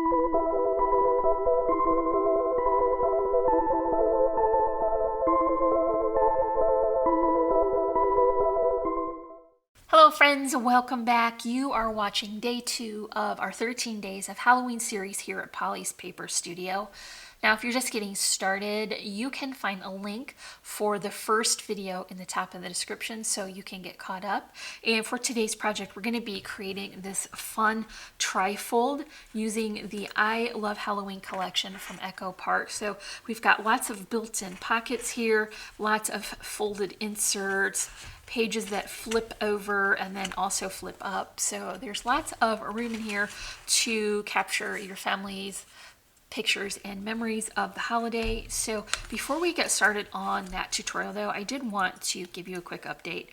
Hello friends, welcome back. You are watching day 2 of our 13 days of Halloween series here at Polly's Paper Studio. Now if you're just getting started, you can find a link for the first video in the top of the description so you can get caught up. And for today's project, we're going to be creating this fun trifold using the I Love Halloween collection from Echo Park. So we've got lots of built-in pockets here, lots of folded inserts, pages that flip over and then also flip up. So there's lots of room in here to capture your family's pictures and memories of the holiday. So before we get started on that tutorial though, I did want to give you a quick update.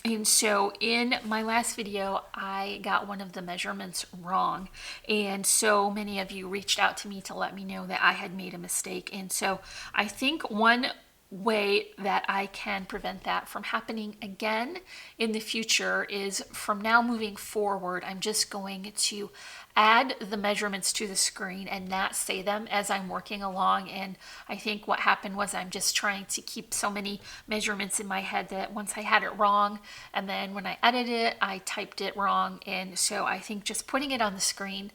And so in my last video, I got one of the measurements wrong. And so many of you reached out to me to let me know that I had made a mistake. And so I think one way that I can prevent that from happening again in the future is from now moving forward, I'm just going to add the measurements to the screen and not say them as I'm working along. And I think what happened was I'm just trying to keep so many measurements in my head that once I had it wrong, and then when I edited it, I typed it wrong. And so I think just putting it on the screen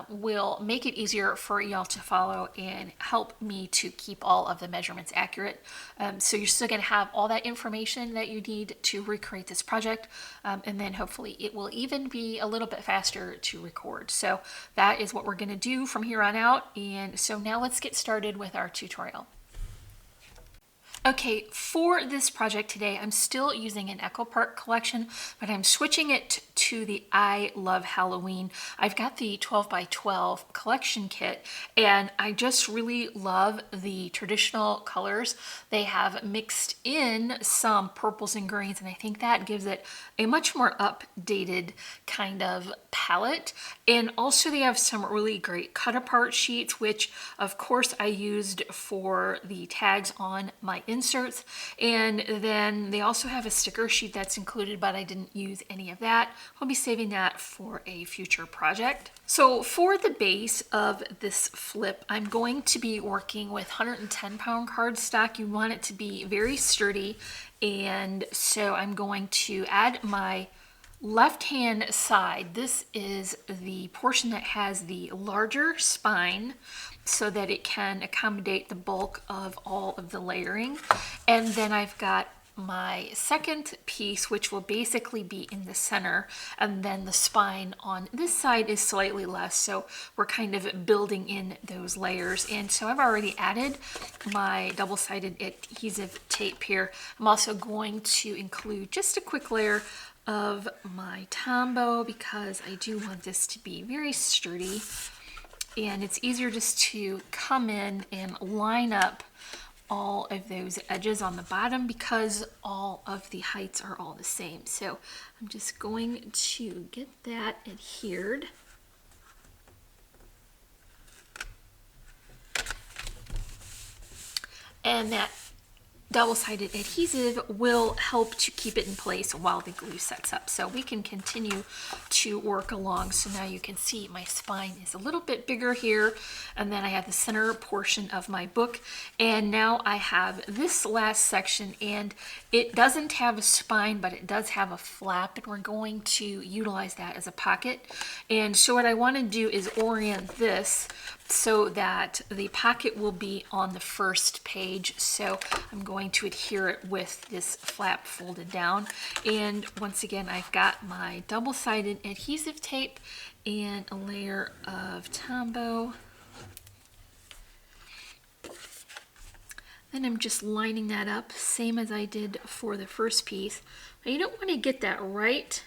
will make it easier for y'all to follow and help me to keep all of the measurements accurate. So you're still going to have all that information that you need to recreate this project, and then hopefully it will even be a little bit faster to record. So that is what we're going to do from here on out. And so now let's get started with our tutorial. Okay, for this project today, I'm still using an Echo Park collection, but I'm switching it to the I Love Halloween. I've got the 12 by 12 collection kit, and I just really love the traditional colors. They have mixed in some purples and greens, and I think that gives it a much more updated kind of palette. And also they have some really great cut apart sheets, which of course I used for the tags on my inserts. And then they also have a sticker sheet that's included, but I didn't use any of that. I'll be saving that for a future project. So for the base of this flip, I'm going to be working with 110-pound cardstock. You want it to be very sturdy. And so I'm going to add my left-hand side. This is the portion that has the larger spine so that it can accommodate the bulk of all of the layering. And then I've got my second piece, which will basically be in the center, and then the spine on this side is slightly less, so we're kind of building in those layers. And so I've already added my double-sided adhesive tape here. I'm also going to include just a quick layer of my Tombow because I do want this to be very sturdy, and it's easier just to come in and line up all of those edges on the bottom because all of the heights are all the same. So I'm just going to get that adhered. And that double-sided adhesive will help to keep it in place while the glue sets up. So we can continue to work along. So now you can see my spine is a little bit bigger here, and then I have the center portion of my book, and now I have this last section, and it doesn't have a spine, but it does have a flap, and we're going to utilize that as a pocket. And so what I want to do is orient this so that the pocket will be on the first page. So I'm going to adhere it with this flap folded down. And once again, I've got my double-sided adhesive tape and a layer of Tombow. Then I'm just lining that up, same as I did for the first piece. Now you don't want to get that right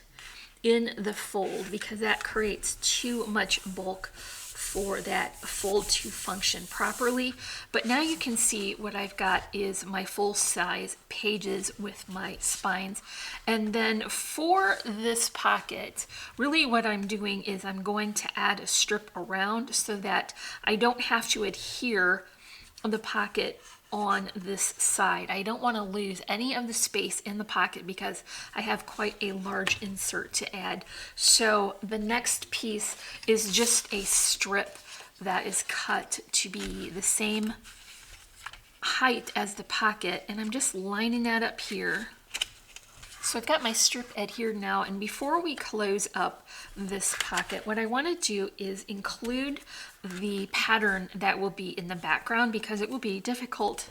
in the fold because that creates too much bulk for that fold to function properly. But now you can see what I've got is my full size pages with my spines. And then for this pocket, really what I'm doing is I'm going to add a strip around so that I don't have to adhere the pocket on this side. I don't want to lose any of the space in the pocket because I have quite a large insert to add. So the next piece is just a strip that is cut to be the same height as the pocket, and I'm just lining that up here. So I've got my strip adhered now, and before we close up this pocket, what I want to do is include the pattern that will be in the background, because it will be difficult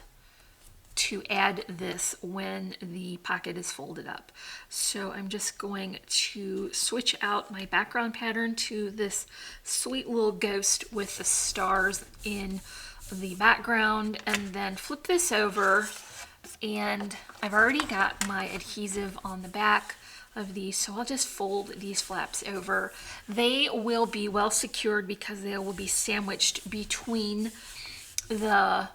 to add this when the pocket is folded up. So I'm just going to switch out my background pattern to this sweet little ghost with the stars in the background, and then flip this over. And I've already got my adhesive on the back of these, so I'll just fold these flaps over. They will be well secured because they will be sandwiched between the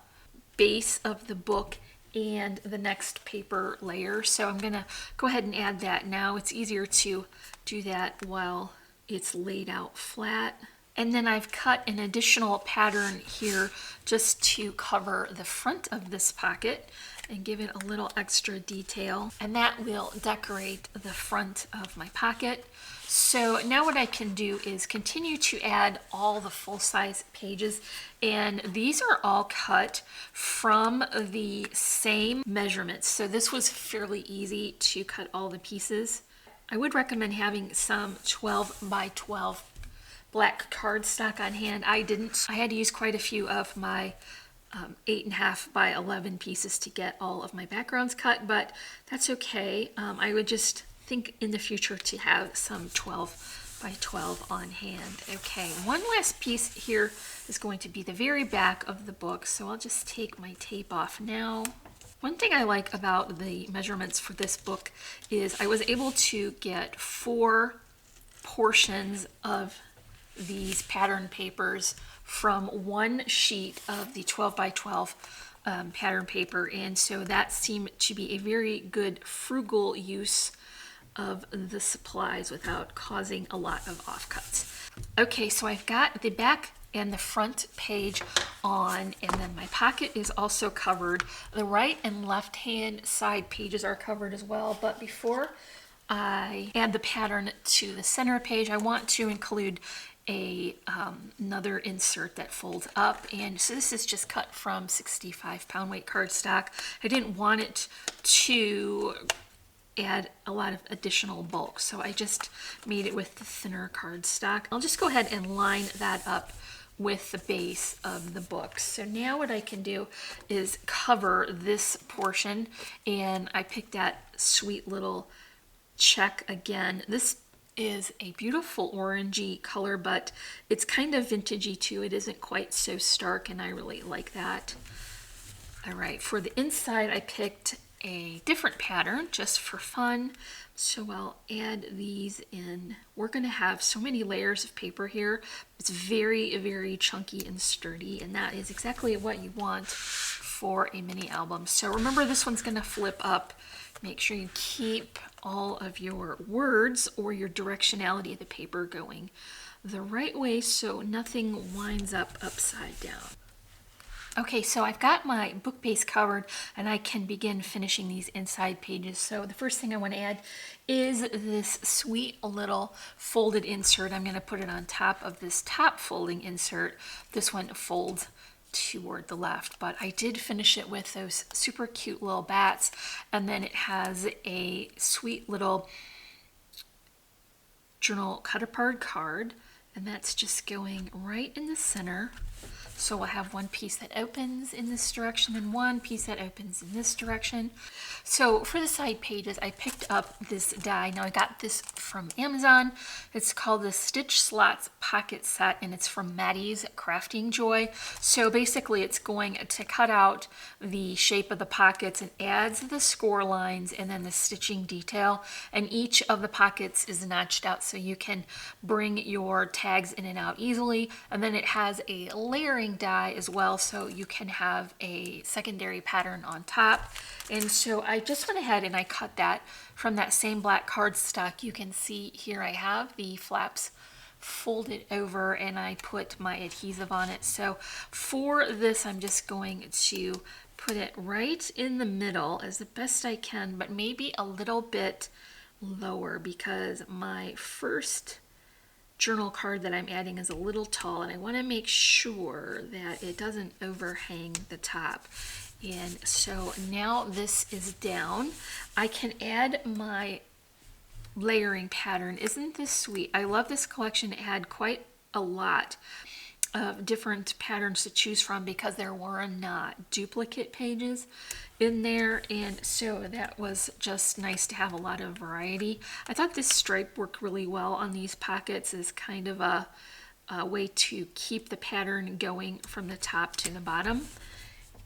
base of the book and the next paper layer. So I'm gonna go ahead and add that now. It's easier to do that while it's laid out flat. And then I've cut an additional pattern here just to cover the front of this pocket and give it a little extra detail, and that will decorate the front of my pocket. So now what I can do is continue to add all the full-size pages, and these are all cut from the same measurements. So this was fairly easy to cut all the pieces. I would recommend having some 12 by 12 black cardstock on hand. I didn't. I had to use quite a few of my 8.5 by 11 pieces to get all of my backgrounds cut, but that's okay. I would just think in the future to have some 12 by 12 on hand. Okay, one last piece here is going to be the very back of the book, so I'll just take my tape off now. One thing I like about the measurements for this book is I was able to get 4 portions of these pattern papers from one sheet of the 12 by 12 pattern paper, and so that seemed to be a very good frugal use of the supplies without causing a lot of offcuts. Okay, so I've got the back and the front page on, and then my pocket is also covered. The right and left hand side pages are covered as well, but before I add the pattern to the center page, I want to include another insert that folds up, and so this is just cut from 65 pound weight cardstock. I didn't want it to add a lot of additional bulk, so I just made it with the thinner cardstock. I'll just go ahead and line that up with the base of the book. So now what I can do is cover this portion, and I picked that sweet little check again. This is a beautiful orangey color, but it's kind of vintagey too. It isn't quite so stark, and I really like that. All right, for the inside, I picked a different pattern just for fun. So I'll add these in. We're going to have so many layers of paper here. It's very, very chunky and sturdy, and that is exactly what you want for a mini album. So remember, this one's going to flip up. Make sure you keep all of your words or your directionality of the paper going the right way so nothing winds up upside down. Okay, so I've got my book base covered, and I can begin finishing these inside pages. So the first thing I want to add is this sweet little folded insert. I'm going to put it on top of this top folding insert. This one folds toward the left, but I did finish it with those super cute little bats, and then it has a sweet little journal cut apart card, and that's just going right in the center. So we'll have one piece that opens in this direction and one piece that opens in this direction. So for the side pages, I picked up this die. Now I got this from Amazon. It's called the Stitch Slots Pocket Set, and it's from Maddie's Crafting Joy. So basically it's going to cut out the shape of the pockets and adds the score lines and then the stitching detail. And each of the pockets is notched out so you can bring your tags in and out easily. And then it has a layering die as well, so you can have a secondary pattern on top. And so I just went ahead and I cut that from that same black cardstock. You can see here I have the flaps folded over, and I put my adhesive on it. So for this, I'm just going to put it right in the middle as the best I can, but maybe a little bit lower, because my first journal card that I'm adding is a little tall, and I want to make sure that it doesn't overhang the top. And so now this is down. I can add my layering pattern. Isn't this sweet? I love this collection. It had quite a lot of different patterns to choose from because there were not duplicate pages in there, and so that was just nice to have a lot of variety. I thought this stripe worked really well on these pockets as kind of a way to keep the pattern going from the top to the bottom.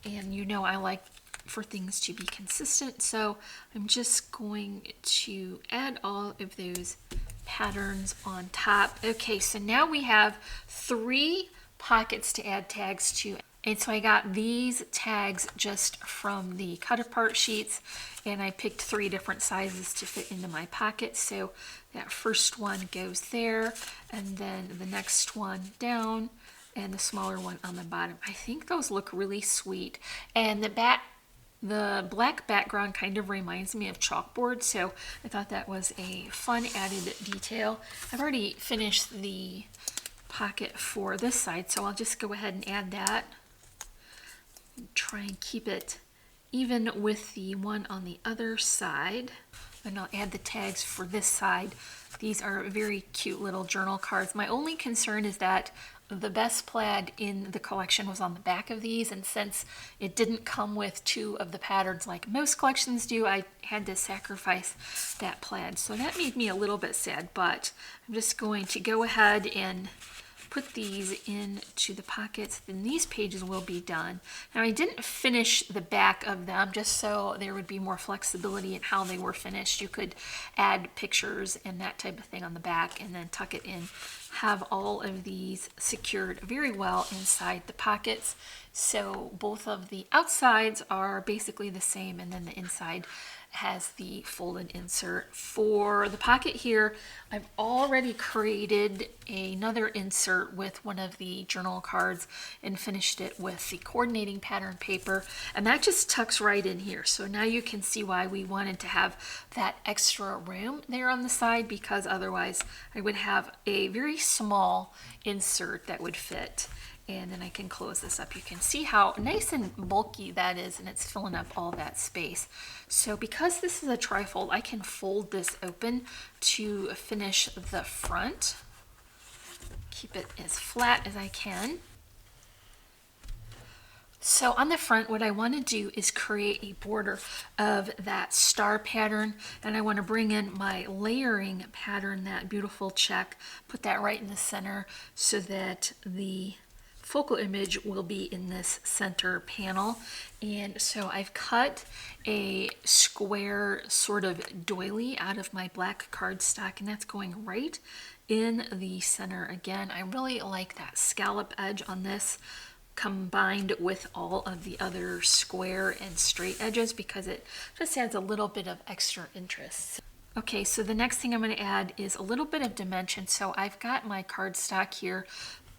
And you know I like for things to be consistent, so I'm just going to add all of those patterns on top. Okay, so now we have 3 pockets to add tags to. And so I got these tags just from the cut apart sheets, and I picked 3 different sizes to fit into my pocket. So that first one goes there, and then the next one down, and the smaller one on the bottom. I think those look really sweet. And the black background kind of reminds me of chalkboard, so I thought that was a fun added detail. I've already finished the pocket for this side, so I'll just go ahead and add that. Try and keep it even with the one on the other side. And I'll add the tags for this side. These are very cute little journal cards. My only concern is that the best plaid in the collection was on the back of these, and since it didn't come with 2 of the patterns like most collections do, I had to sacrifice that plaid. So that made me a little bit sad, but I'm just going to go ahead and put these into the pockets, then these pages will be done. Now I didn't finish the back of them just so there would be more flexibility in how they were finished. You could add pictures and that type of thing on the back and then tuck it in. Have all of these secured very well inside the pockets. So both of the outsides are basically the same, and then the inside has the folded insert. For the pocket here, I've already created another insert with one of the journal cards and finished it with the coordinating pattern paper, and that just tucks right in here. So now you can see why we wanted to have that extra room there on the side, because otherwise I would have a very small insert that would fit. And then I can close this up. You can see how nice and bulky that is, and it's filling up all that space. So because this is a trifold, I can fold this open to finish the front. Keep it as flat as I can. So on the front, what I want to do is create a border of that star pattern, and I want to bring in my layering pattern, that beautiful check, put that right in the center so that the focal image will be in this center panel. And so I've cut a square sort of doily out of my black cardstock, and that's going right in the center. Again, I really like that scallop edge on this combined with all of the other square and straight edges, because it just adds a little bit of extra interest. Okay, so the next thing I'm going to add is a little bit of dimension. So I've got my cardstock here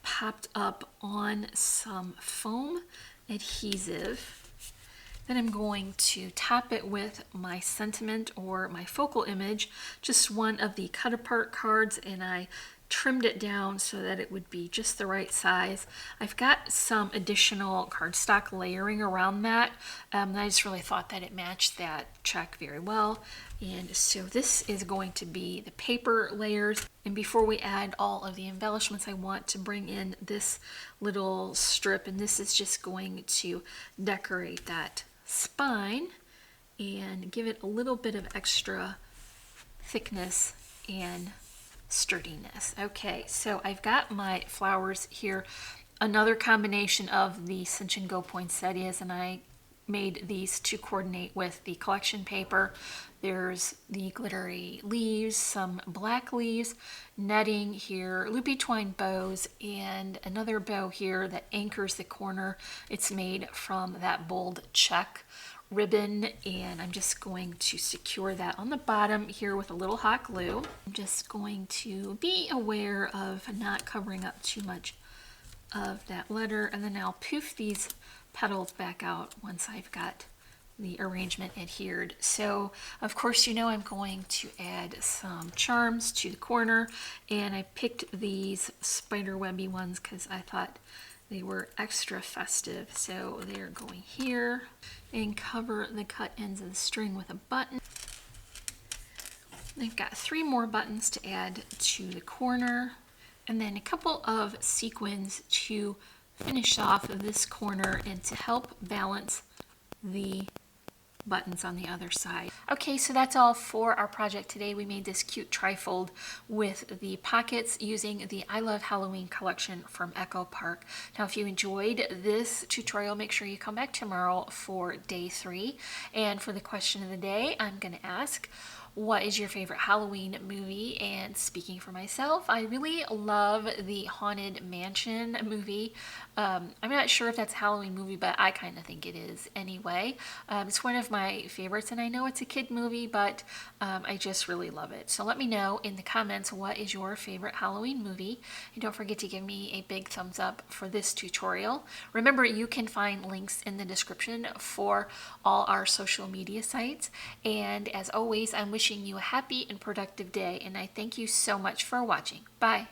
popped up on some foam adhesive. Then I'm going to top it with my sentiment or my focal image, just one of the cut apart cards, and I trimmed it down so that it would be just the right size. I've got some additional cardstock layering around that, and I just really thought that it matched that check very well. And so this is going to be the paper layers. And before we add all of the embellishments, I want to bring in this little strip, and this is just going to decorate that spine and give it a little bit of extra thickness and sturdiness. Okay, so I've got my flowers here, another combination of the cinch and go poinsettias, and I made these to coordinate with the collection paper. There's the glittery leaves, some black leaves, netting here, loopy twine bows, and another bow here that anchors the corner. It's made from that bold check ribbon, and I'm just going to secure that on the bottom here with a little hot glue. I'm just going to be aware of not covering up too much of that letter, and then I'll poof these petals back out once I've got the arrangement adhered. So of course, you know, I'm going to add some charms to the corner, and I picked these spider webby ones because I thought they were extra festive. So they're going here, and cover the cut ends of the string with a button. I've got 3 more buttons to add to the corner, and then a couple of sequins to finish off this corner and to help balance the buttons on the other side. Okay, so that's all for our project today. We made this cute trifold with the pockets using the I Love Halloween collection from Echo Park. Now, if you enjoyed this tutorial, make sure you come back tomorrow for day 3. And for the question of the day, I'm going to ask, what is your favorite Halloween movie? And speaking for myself, I really love the Haunted Mansion movie. I'm not sure if that's a Halloween movie, but I kind of think it is anyway. It's one of my favorites, and I know it's a kid movie, but I just really love it. So let me know in the comments, what is your favorite Halloween movie? And don't forget to give me a big thumbs up for this tutorial. Remember, you can find links in the description for all our social media sites. And as always, I'm wishing you a happy and productive day, and I thank you so much for watching. Bye.